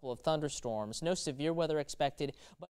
of thunderstorms. No severe weather expected, but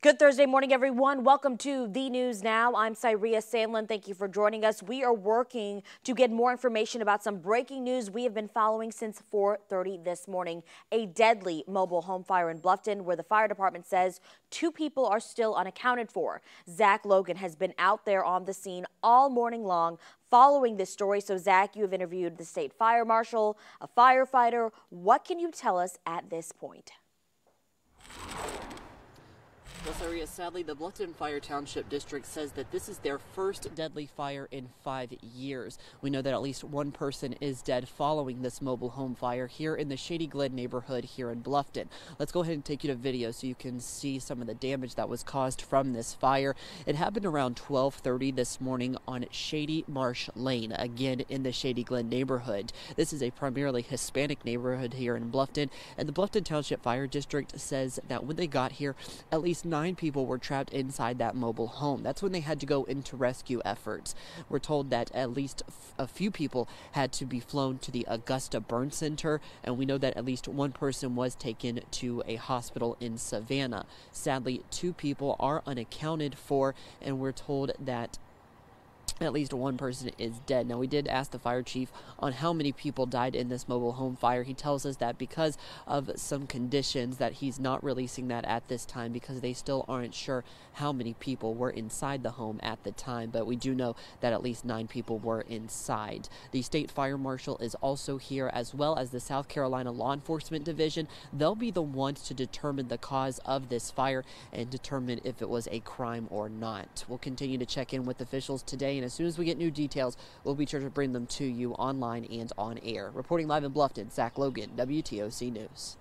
Good Thursday morning, everyone. Welcome to The News Now. I'm Cyria Sandlin. Thank you for joining us. We are working to get more information about some breaking news we have been following since 4:30 this morning. A deadly mobile home fire in Bluffton, where the fire department says 2 people are still unaccounted for. Zach Logan has been out there on the scene all morning long following this story. So, Zach, you have interviewed the state fire marshal, a firefighter. What can you tell us at this point? Well, Saria, sadly, the Bluffton Fire Township District says that this is their first deadly fire in 5 years. We know that at least one person is dead following this mobile home fire here in the Shady Glen neighborhood here in Bluffton. Let's go ahead and take you to video so you can see some of the damage that was caused from this fire. It happened around 12:30 this morning on Shady Marsh Lane, again in the Shady Glen neighborhood. This is a primarily Hispanic neighborhood here in Bluffton, and the Bluffton Township Fire District says that when they got here, at least 9 people were trapped inside that mobile home. That's when they had to go into rescue efforts. We're told that at least a few people had to be flown to the Augusta Burn Center, and we know that at least one person was taken to a hospital in Savannah. Sadly, 2 people are unaccounted for, and we're told that at least one person is dead. Now, we did ask the fire chief on how many people died in this mobile home fire. He tells us that because of some conditions that he's not releasing that at this time because they still aren't sure how many people were inside the home at the time. But we do know that at least 9 people were inside. The state fire marshal is also here, as well as the South Carolina Law Enforcement Division. They'll be the ones to determine the cause of this fire and determine if it was a crime or not. We'll continue to check in with officials today, and as soon as we get new details, we'll be sure to bring them to you online and on air. Reporting live in Bluffton, Zach Logan, WTOC News.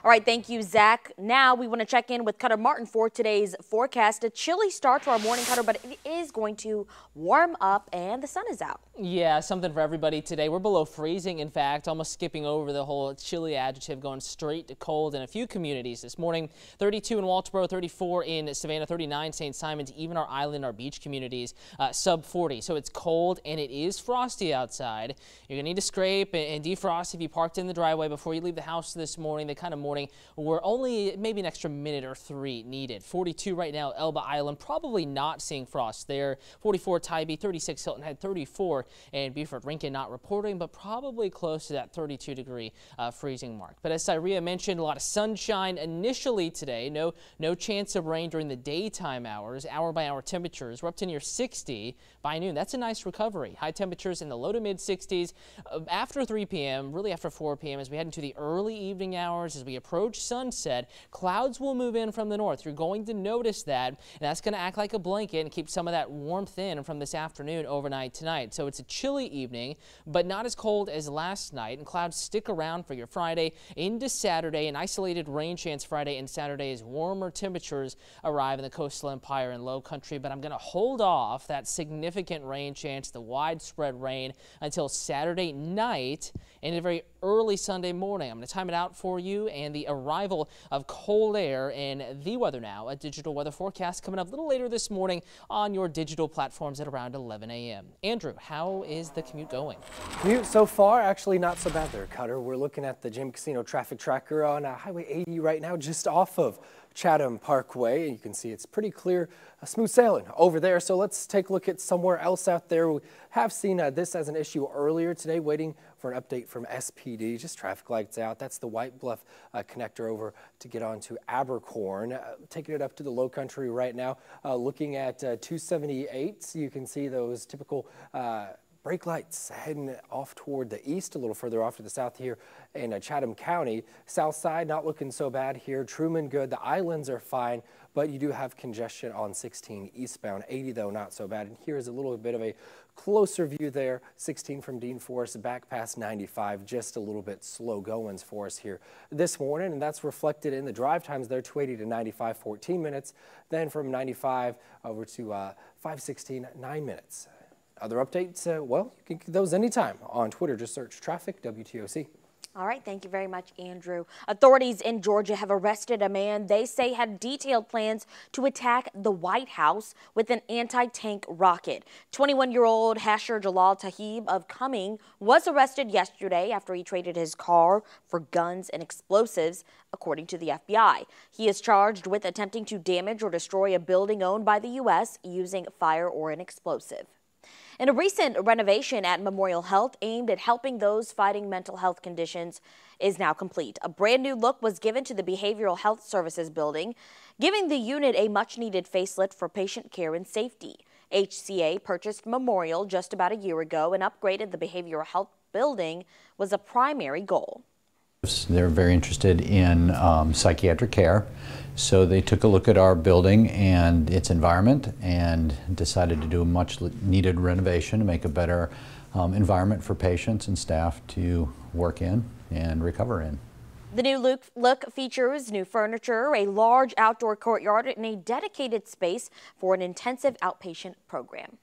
All right, thank you, Zach. Now we want to check in with Cutter Martin for today's forecast. A chilly start to our morning, Cutter, but it is going to warm up and the sun is out. Yeah, something for everybody today. We're below freezing, in fact, almost skipping over the whole chilly adjective, going straight to cold in a few communities this morning. 32 in Walterboro, 34 in Savannah, 39 St. Simons, even our island, our beach communities, sub 40. So it's cold and it is frosty outside. You're going to need to scrape and defrost if you parked in the driveway before you leave the house this morning. The kind of morning where only maybe an extra minute or 3 needed. 42 right now, Elba Island, probably not seeing frost there. 44 Tybee, 36 Hilton Head, 34 and Beaufort Rinkin not reporting, but probably close to that 32-degree freezing mark. But as Cyria mentioned, a lot of sunshine initially today. No chance of rain during the daytime hours. Hour-by-hour temperatures, we're up to near 60 by noon. That's a nice recovery. High temperatures in the low to mid 60s after 3 p.m., really after 4 p.m. as we head into the early evening hours, as we approach sunset. Clouds will move in from the north. You're going to notice that, and that's going to act like a blanket and keep some of that warmth in from this afternoon overnight tonight. So it's a chilly evening, but not as cold as last night, and clouds stick around for your Friday into Saturday. An isolated rain chance Friday and Saturday as warmer temperatures arrive in the coastal empire and low country, but I'm going to hold off that significant rain chance, the widespread rain, until Saturday night and a very early Sunday morning. I'm going to time it out for you and the arrival of cold air in the Weather Now, a digital weather forecast coming up a little later this morning on your digital platforms at around 11 a.m. Andrew, how is the commute going? Commute so far, actually not so bad there, Cutter. We're looking at the Gym Casino traffic tracker on Highway 80 right now, just off of Chatham Parkway. You can see it's pretty clear, smooth sailing over there. So let's take a look at somewhere else out there. We have seen this as an issue earlier today, waiting for an update from SPD. Just traffic lights out. That's the White Bluff connector over to get onto Abercorn. Taking it up to the low country right now, looking at 278. You can see those typical brake lights heading off toward the east, a little further off to the south here in Chatham County. South side not looking so bad here. Truman good. The islands are fine, but you do have congestion on 16 eastbound. 80 though not so bad. And here's a little bit of a closer view there. 16 from Dean Forest back past 95. Just a little bit slow goings for us here this morning, and that's reflected in the drive times there. 280 to 95, 14 minutes. Then from 95 over to 516, 9 minutes. Other updates, well, you can get those anytime on Twitter. Just search Traffic WTOC. All right, thank you very much, Andrew. Authorities in Georgia have arrested a man they say had detailed plans to attack the White House with an anti-tank rocket. 21-year-old Hasher Jalal Tahib of Cumming was arrested yesterday after he traded his car for guns and explosives, according to the FBI. He is charged with attempting to damage or destroy a building owned by the U.S. using fire or an explosive. And a recent renovation at Memorial Health aimed at helping those fighting mental health conditions is now complete. A brand new look was given to the Behavioral Health Services building, giving the unit a much-needed facelift for patient care and safety. HCA purchased Memorial just about a year ago and upgraded the behavioral health building was a primary goal. They're very interested in psychiatric care, so they took a look at our building and its environment and decided to do a much needed renovation to make a better environment for patients and staff to work in and recover in. The new look features new furniture, a large outdoor courtyard, and a dedicated space for an intensive outpatient program.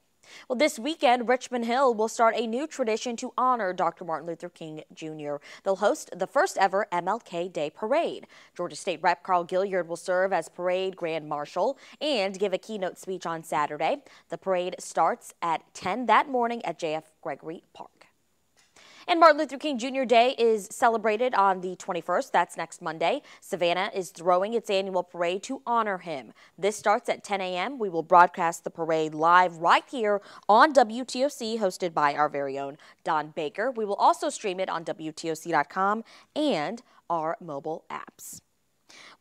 Well, this weekend, Richmond Hill will start a new tradition to honor Dr. Martin Luther King Jr. They'll host the first ever MLK Day Parade. Georgia State Rep Carl Gilliard will serve as parade grand marshal and give a keynote speech on Saturday. The parade starts at 10 that morning at JF Gregory Park. And Martin Luther King Jr. Day is celebrated on the 21st. That's next Monday. Savannah is throwing its annual parade to honor him. This starts at 10 a.m. We will broadcast the parade live right here on WTOC, hosted by our very own Don Baker. We will also stream it on WTOC.com and our mobile apps.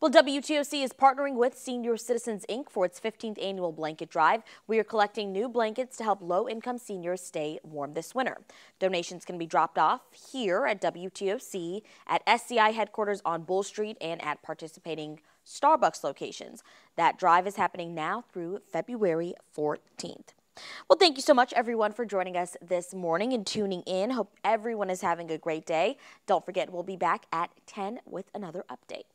Well, WTOC is partnering with Senior Citizens, Inc. for its 15th annual blanket drive. We are collecting new blankets to help low-income seniors stay warm this winter. Donations can be dropped off here at WTOC, at SCI headquarters on Bull Street, and at participating Starbucks locations. That drive is happening now through February 14th. Well, thank you so much, everyone, for joining us this morning and tuning in. Hope everyone is having a great day. Don't forget, we'll be back at 10 with another update.